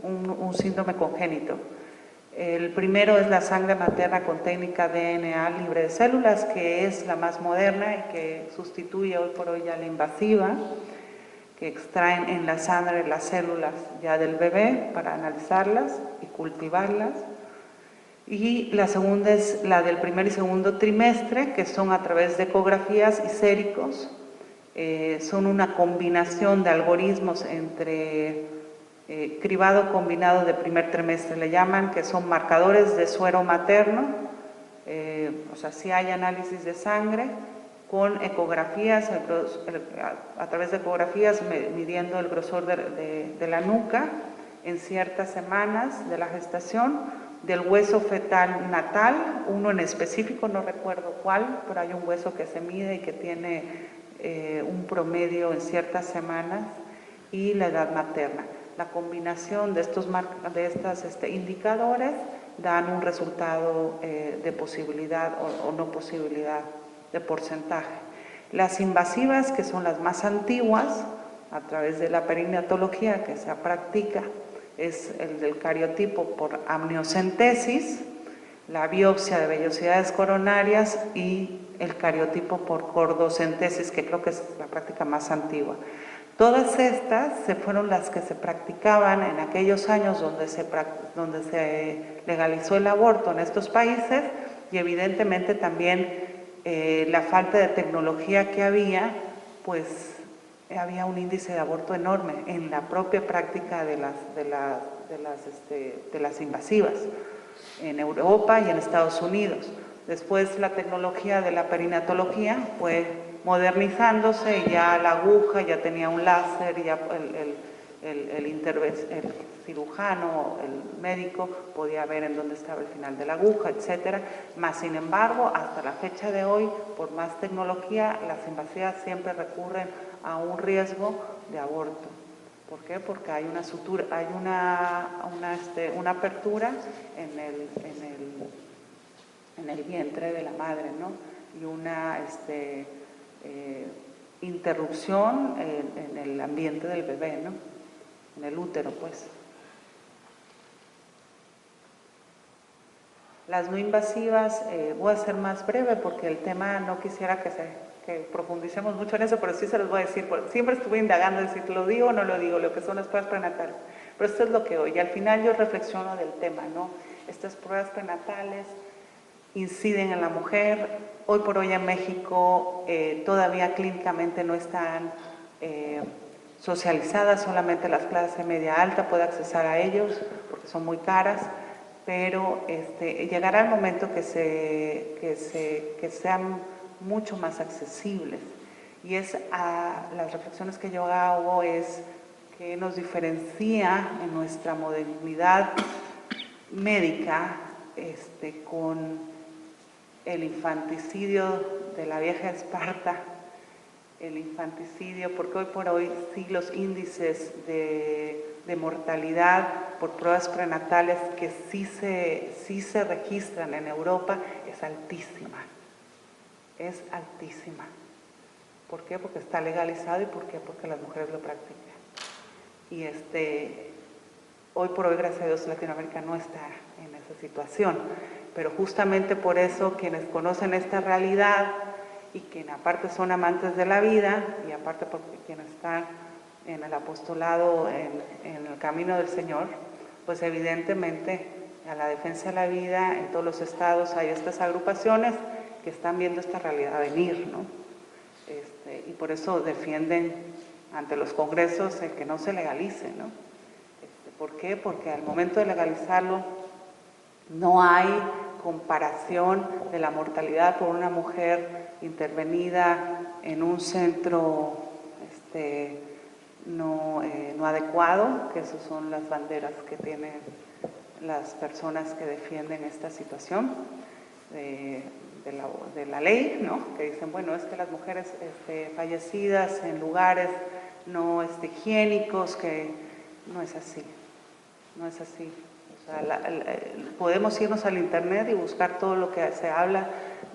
un síndrome congénito. El primero es la sangre materna con técnica DNA libre de células, que es la más moderna y que sustituye hoy por hoy ya la invasiva, que extraen en la sangre las células ya del bebé para analizarlas y cultivarlas. Y la segunda es la del primer y segundo trimestre, que son a través de ecografías y séricos. Son una combinación de algoritmos entre cribado combinado de primer trimestre, le llaman, que son marcadores de suero materno, o sea, sí hay análisis de sangre, con ecografías, a través de ecografías midiendo el grosor de la nuca en ciertas semanas de la gestación, del hueso fetal natal, uno en específico, no recuerdo cuál, pero hay un hueso que se mide y que tiene un promedio en ciertas semanas, y la edad materna. La combinación de estos indicadores dan un resultado de posibilidad o no posibilidad de porcentaje. Las invasivas, que son las más antiguas, a través de la perinatología que se practica, es el del cariotipo por amniocentesis, la biopsia de vellosidades coronarias y el cariotipo por cordocentesis, que creo que es la práctica más antigua. Todas estas fueron las que se practicaban en aquellos años donde se legalizó el aborto en estos países, y evidentemente también la falta de tecnología que había, pues había un índice de aborto enorme en la propia práctica de las invasivas en Europa y en Estados Unidos. Después la tecnología de la perinatología fue modernizándose y ya la aguja ya tenía un láser, y ya el cirujano, el médico podía ver en dónde estaba el final de la aguja, etcétera. Más sin embargo, hasta la fecha de hoy, por más tecnología, las invasivas siempre recurren a un riesgo de aborto. ¿Por qué? Porque hay una sutura, hay una apertura en el vientre de la madre, ¿no? Y una interrupción en el ambiente del bebé, ¿no? En el útero, pues. Las no invasivas, voy a ser más breve porque el tema no quisiera que profundicemos mucho en eso, pero sí se los voy a decir, siempre estuve indagando, decir, ¿lo digo o no lo digo? Lo que son las pruebas prenatales. Pero esto es lo que hoy, al final yo reflexiono del tema, ¿no? Estas pruebas prenatales inciden en la mujer. Hoy por hoy en México todavía clínicamente no están socializadas, solamente las clases media alta puede accesar a ellos porque son muy caras, pero llegará el momento que sean mucho más accesibles. Y las reflexiones que yo hago es que nos diferencia en nuestra modernidad médica con el infanticidio de la vieja Esparta, el infanticidio, porque hoy por hoy sí los índices de mortalidad por pruebas prenatales que sí se registran en Europa es altísima. Es altísima. ¿Por qué? Porque está legalizado y ¿por qué? Porque las mujeres lo practican. Y hoy por hoy, gracias a Dios, Latinoamérica no está en esa situación. Pero justamente por eso quienes conocen esta realidad y quienes aparte son amantes de la vida y aparte porque quienes están en el apostolado, en el camino del Señor, pues evidentemente a la defensa de la vida en todos los estados hay estas agrupaciones que están viendo esta realidad venir, ¿no? Y por eso defienden ante los congresos el que no se legalice, ¿no? ¿Por qué? Porque al momento de legalizarlo no hay comparación de la mortalidad por una mujer intervenida en un centro no adecuado, que esas son las banderas que tienen las personas que defienden esta situación de la ley, ¿no? Que dicen, bueno, es que las mujeres fallecidas en lugares no higiénicos, que no es así, no es así. O sea, podemos irnos al internet y buscar todo lo que se habla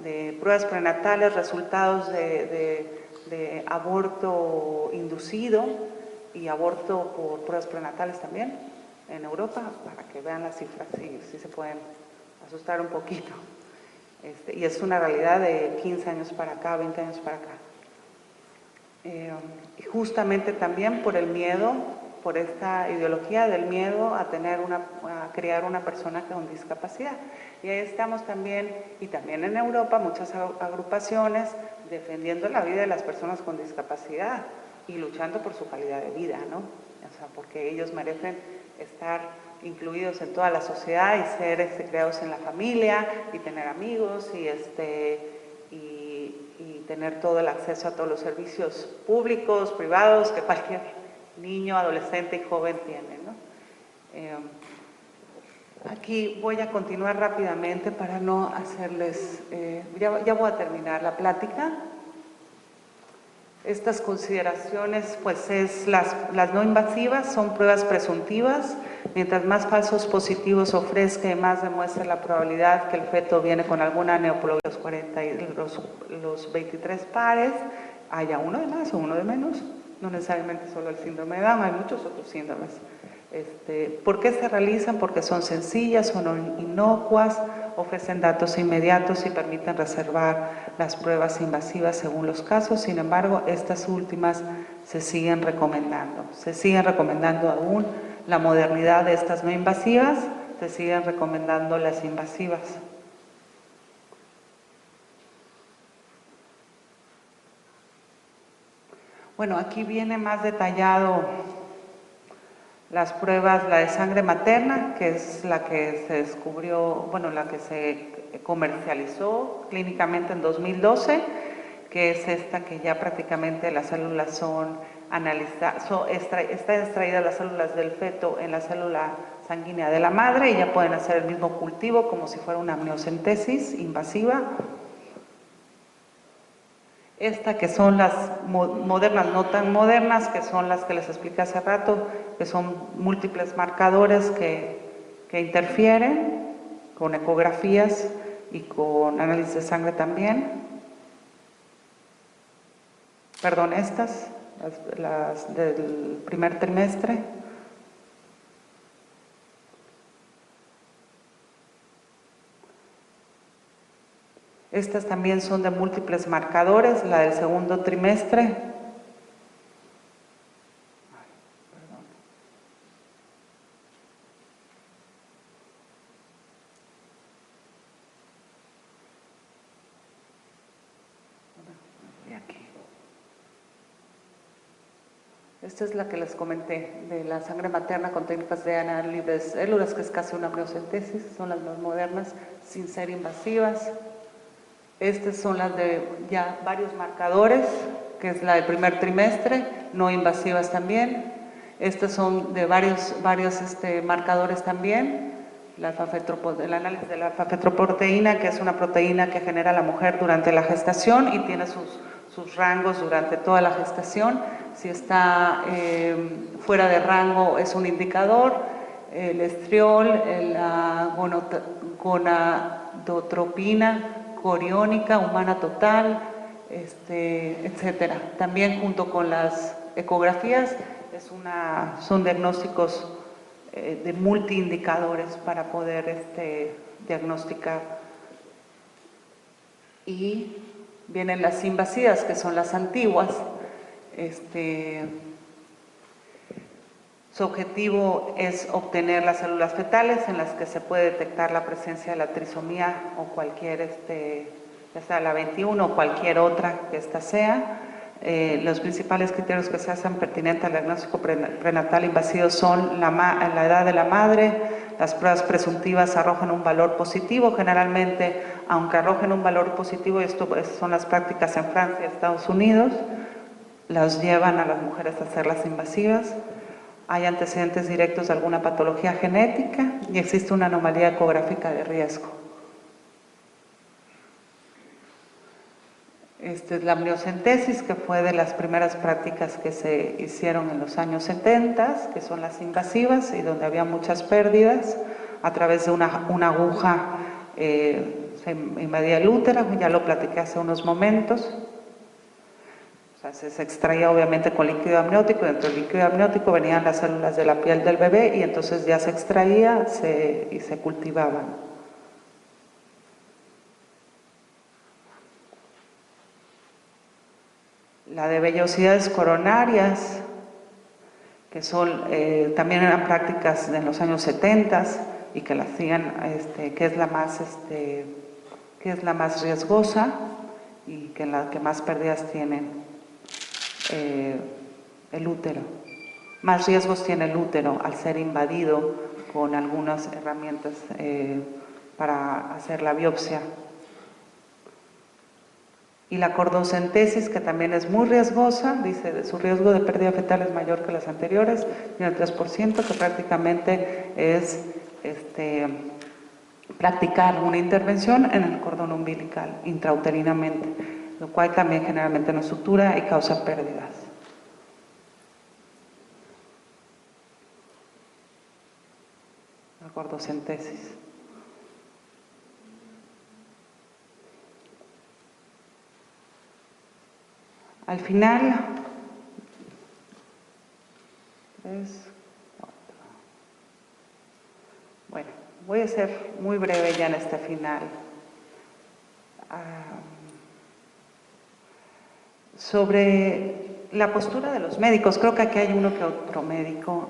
de pruebas prenatales, resultados de aborto inducido y aborto por pruebas prenatales también en Europa, para que vean las cifras, sí se pueden asustar un poquito. Y es una realidad de 15 años para acá, 20 años para acá. Y justamente también por el miedo, por esta ideología del miedo a criar una persona con discapacidad. Y ahí estamos también, y también en Europa, muchas agrupaciones defendiendo la vida de las personas con discapacidad y luchando por su calidad de vida, ¿no? O sea, porque ellos merecen estar incluidos en toda la sociedad y ser criados en la familia y tener amigos y tener todo el acceso a todos los servicios públicos, privados, que cualquier niño, adolescente y joven tiene, ¿no? Aquí voy a continuar rápidamente para no hacerles, ya voy a terminar la plática. Estas consideraciones, pues las no invasivas son pruebas presuntivas. Mientras más falsos positivos ofrezca y más demuestre la probabilidad que el feto viene con alguna neoploidia, los 23 pares, haya uno de más o uno de menos, no necesariamente solo el síndrome de Down, hay muchos otros síndromes. ¿Por qué se realizan? Porque son sencillas, son inocuas, ofrecen datos inmediatos y permiten reservar las pruebas invasivas según los casos. Sin embargo, estas últimas se siguen recomendando. Se siguen recomendando aún la modernidad de estas no invasivas, se siguen recomendando las invasivas. Bueno, aquí viene más detallado las pruebas, la de sangre materna, que es la que se descubrió, bueno, la que se comercializó clínicamente en 2012, que es esta que ya prácticamente las células son analizadas, está extraídas las células del feto en la célula sanguínea de la madre y ya pueden hacer el mismo cultivo como si fuera una amniocentesis invasiva. Esta que son las modernas, no tan modernas, que son las que les expliqué hace rato, que son múltiples marcadores que interfieren con ecografías y con análisis de sangre también. Perdón, estas, las del primer trimestre. Estas también son de múltiples marcadores, la del segundo trimestre. Esta es la que les comenté, de la sangre materna con técnicas de DNA libre de células, que es casi una amniocentesis, son las más modernas, sin ser invasivas. Estas son las de ya varios marcadores, que es la del primer trimestre, no invasivas también. Estas son de varios marcadores también. El análisis de la alfa-fetoproteína, que es una proteína que genera la mujer durante la gestación y tiene sus rangos durante toda la gestación. Si está fuera de rango es un indicador. El estriol, la gonadotropina coriónica humana total, etcétera. También junto con las ecografías son diagnósticos de multiindicadores para poder diagnosticar. Y vienen las invasivas, que son las antiguas. Su objetivo es obtener las células fetales en las que se puede detectar la presencia de la trisomía o cualquier, ya sea la 21 o cualquier otra que esta sea. Los principales criterios que se hacen pertinentes al diagnóstico prenatal invasivo son la edad de la madre. Las pruebas presuntivas arrojan un valor positivo, generalmente, aunque arrojen un valor positivo, esto son las prácticas en Francia y Estados Unidos, las llevan a las mujeres a hacerlas invasivas. Hay antecedentes directos de alguna patología genética y existe una anomalía ecográfica de riesgo. Esta es la amniocentesis, que fue de las primeras prácticas que se hicieron en los años 70, que son las invasivas y donde había muchas pérdidas. A través de una aguja se invadía el útero, ya lo platiqué hace unos momentos. O sea, se extraía obviamente con líquido amniótico, y dentro del líquido amniótico venían las células de la piel del bebé y entonces ya se extraía y se cultivaban. La de vellosidades coronarias, que son, también eran prácticas de los años 70 y que la hacían, que es la más riesgosa y que la que más pérdidas tienen. El útero. Más riesgos tiene el útero al ser invadido con algunas herramientas para hacer la biopsia. Y la cordocentesis, que también es muy riesgosa, dice, su riesgo de pérdida fetal es mayor que las anteriores, tiene el 3%, que prácticamente es practicar una intervención en el cordón umbilical intrauterinamente, lo cual también generalmente no sutura y causa pérdidas. La cordocentesis. Al final, 3, 4. Bueno, voy a ser muy breve ya en este final. Sobre la postura de los médicos, creo que aquí hay uno que otro médico.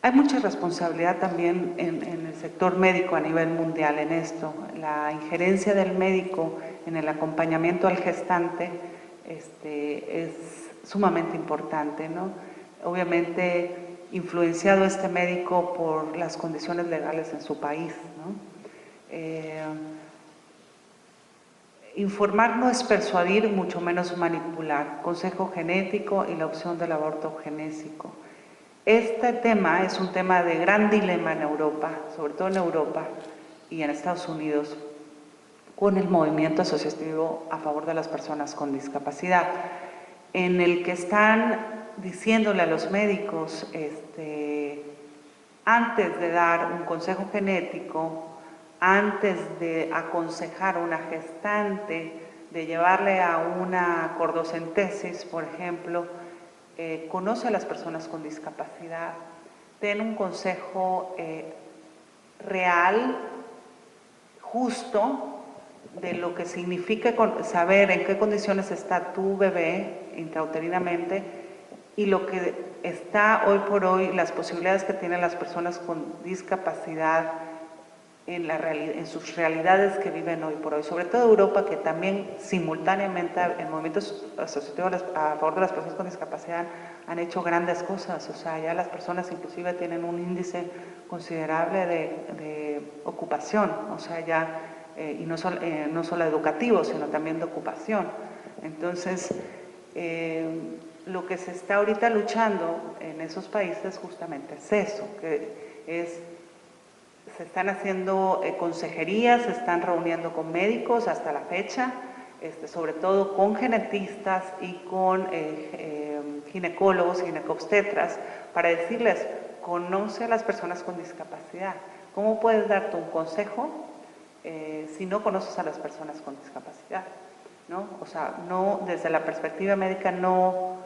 Hay mucha responsabilidad también en el sector médico a nivel mundial en esto. La injerencia del médico en el acompañamiento al gestante es sumamente importante, ¿no? Obviamente influenciado este médico por las condiciones legales en su país, ¿no? Informar no es persuadir, mucho menos manipular. Consejo genético y la opción del aborto genésico. Este tema es un tema de gran dilema en Europa, sobre todo en Europa y en Estados Unidos, con el movimiento asociativo a favor de las personas con discapacidad, en el que están diciéndole a los médicos, antes de dar un consejo genético, antes de aconsejar a una gestante, de llevarle a una cordocentesis, por ejemplo, conoce a las personas con discapacidad, ten un consejo real, justo, de lo que significa saber en qué condiciones está tu bebé intrauterinamente y lo que está hoy por hoy, las posibilidades que tienen las personas con discapacidad en sus realidades que viven hoy por hoy, sobre todo Europa, que también simultáneamente en movimientos asociativos a favor de las personas con discapacidad han hecho grandes cosas. O sea, ya las personas inclusive tienen un índice considerable de ocupación, o sea, ya, y no solo educativo, sino también de ocupación. Entonces, lo que se está ahorita luchando en esos países justamente es eso, se están haciendo consejerías, se están reuniendo con médicos hasta la fecha, sobre todo con genetistas y con ginecólogos, ginecobstetras, para decirles, conoce a las personas con discapacidad. ¿Cómo puedes darte un consejo si no conoces a las personas con discapacidad? ¿No? O sea, no, desde la perspectiva médica no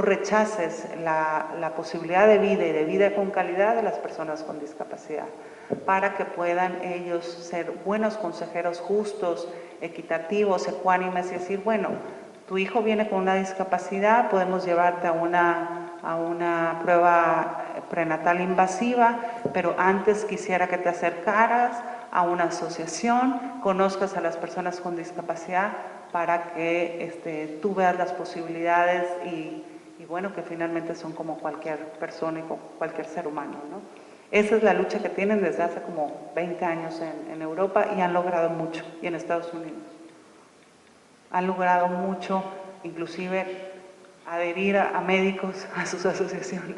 rechaces la posibilidad de vida y de vida con calidad de las personas con discapacidad, para que puedan ellos ser buenos consejeros, justos, equitativos, ecuánimes y decir, bueno, tu hijo viene con una discapacidad, podemos llevarte a una prueba prenatal invasiva, pero antes quisiera que te acercaras a una asociación, conozcas a las personas con discapacidad para que tú veas las posibilidades y bueno, que finalmente son como cualquier persona y como cualquier ser humano, ¿no? Esa es la lucha que tienen desde hace como 20 años en Europa y han logrado mucho, y en Estados Unidos. Han logrado mucho, inclusive adherir a médicos a sus asociaciones.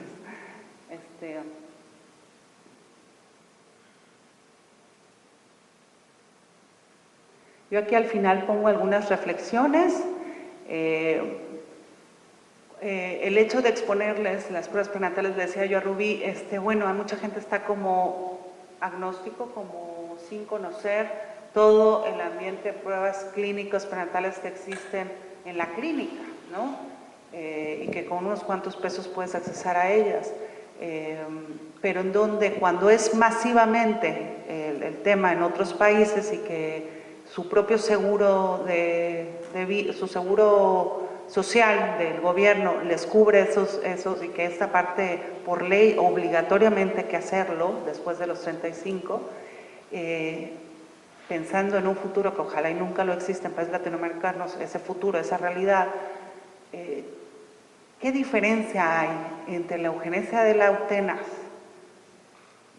Yo aquí al final pongo algunas reflexiones. El hecho de exponerles las pruebas prenatales, le decía yo a Rubí, bueno, hay mucha gente está como agnóstico, como sin conocer todo el ambiente de pruebas clínicas prenatales que existen en la clínica, ¿no? Y que con unos cuantos pesos puedes accesar a ellas. Pero en donde cuando es masivamente el tema en otros países y que su propio seguro su seguro social del gobierno les cubre esos y que esta parte por ley obligatoriamente hay que hacerlo después de los 35, pensando en un futuro que ojalá y nunca lo exista en países latinoamericanos, ese futuro, esa realidad, ¿qué diferencia hay entre la eugenesia de la Eutenas,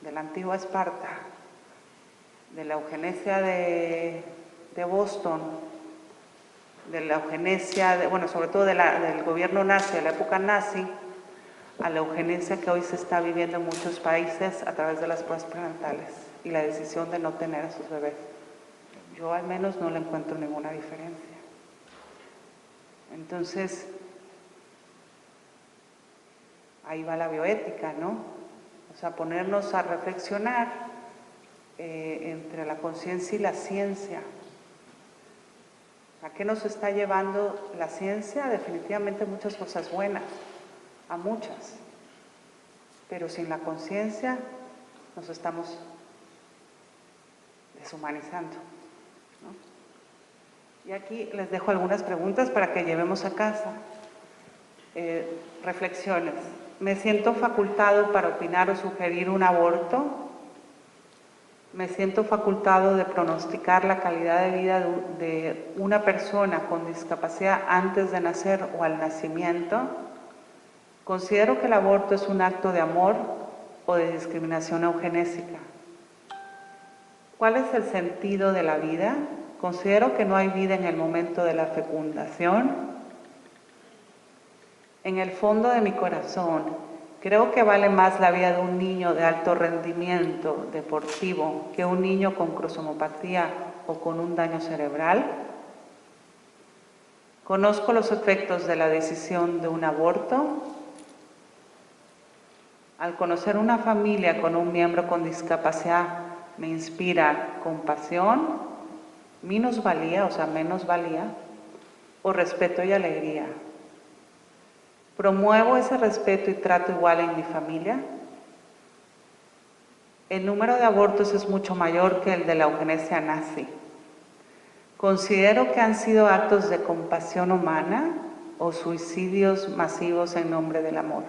de la antigua Esparta, de la eugenesia de Boston, de la eugenesia, bueno, sobre todo del gobierno nazi, de la época nazi, a la eugenesia que hoy se está viviendo en muchos países a través de las pruebas prenatales y la decisión de no tener a sus bebés? Yo al menos no le encuentro ninguna diferencia. Entonces, ahí va la bioética, ¿no? O sea, ponernos a reflexionar entre la conciencia y la ciencia. ¿A qué nos está llevando la ciencia? Definitivamente muchas cosas buenas, a muchas. Pero sin la conciencia nos estamos deshumanizando, ¿no? Y aquí les dejo algunas preguntas para que llevemos a casa. Reflexiones. ¿Me siento facultado para opinar o sugerir un aborto? ¿Me siento facultado de pronosticar la calidad de vida de una persona con discapacidad antes de nacer o al nacimiento? ¿Considero que el aborto es un acto de amor o de discriminación eugenésica? ¿Cuál es el sentido de la vida? ¿Considero que no hay vida en el momento de la fecundación? En el fondo de mi corazón, creo que vale más la vida de un niño de alto rendimiento deportivo que un niño con cromosomopatía o con un daño cerebral. ¿Conozco los efectos de la decisión de un aborto? Al conocer una familia con un miembro con discapacidad, me inspira compasión, minusvalía, o sea, menos valía, o respeto y alegría. ¿Promuevo ese respeto y trato igual en mi familia? El número de abortos es mucho mayor que el de la eugenesia nazi. ¿Considero que han sido actos de compasión humana o suicidios masivos en nombre del amor?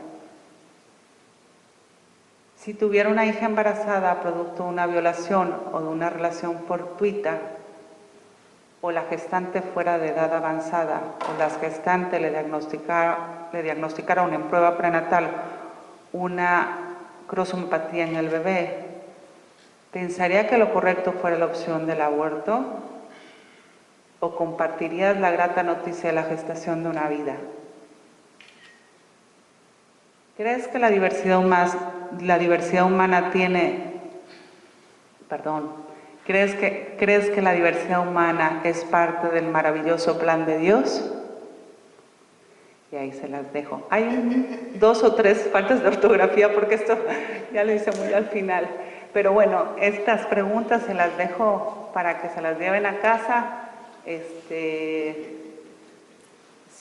Si tuviera una hija embarazada producto de una violación o de una relación fortuita, o la gestante fuera de edad avanzada, o la gestante le diagnosticaron en prueba prenatal una cromosomopatía en el bebé, ¿pensaría que lo correcto fuera la opción del aborto? ¿O compartirías la grata noticia de la gestación de una vida? ¿Crees que la diversidad humana ¿Crees que la diversidad humana es parte del maravilloso plan de Dios? Y ahí se las dejo. Hay 2 o 3 faltas de ortografía porque esto ya lo hice muy al final. Pero bueno, estas preguntas se las dejo para que se las lleven a casa.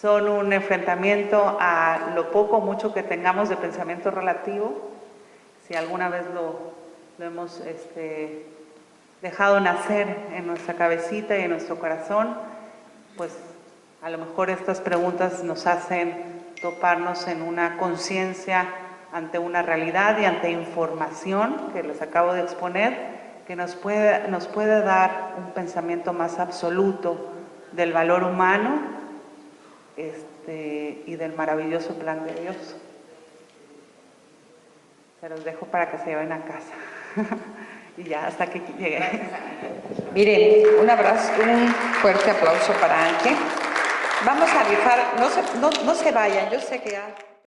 Son un enfrentamiento a lo poco o mucho que tengamos de pensamiento relativo. Si alguna vez lo hemos dejado nacer en nuestra cabecita y en nuestro corazón, pues a lo mejor estas preguntas nos hacen toparnos en una conciencia ante una realidad y ante información que les acabo de exponer, que nos puede dar un pensamiento más absoluto del valor humano y del maravilloso plan de Dios. Se los dejo para que se lleven a casa. Y ya, hasta que llegue. Miren, un abrazo, un fuerte aplauso para Ángel. Vamos a rifar, no se vayan, yo sé que ya...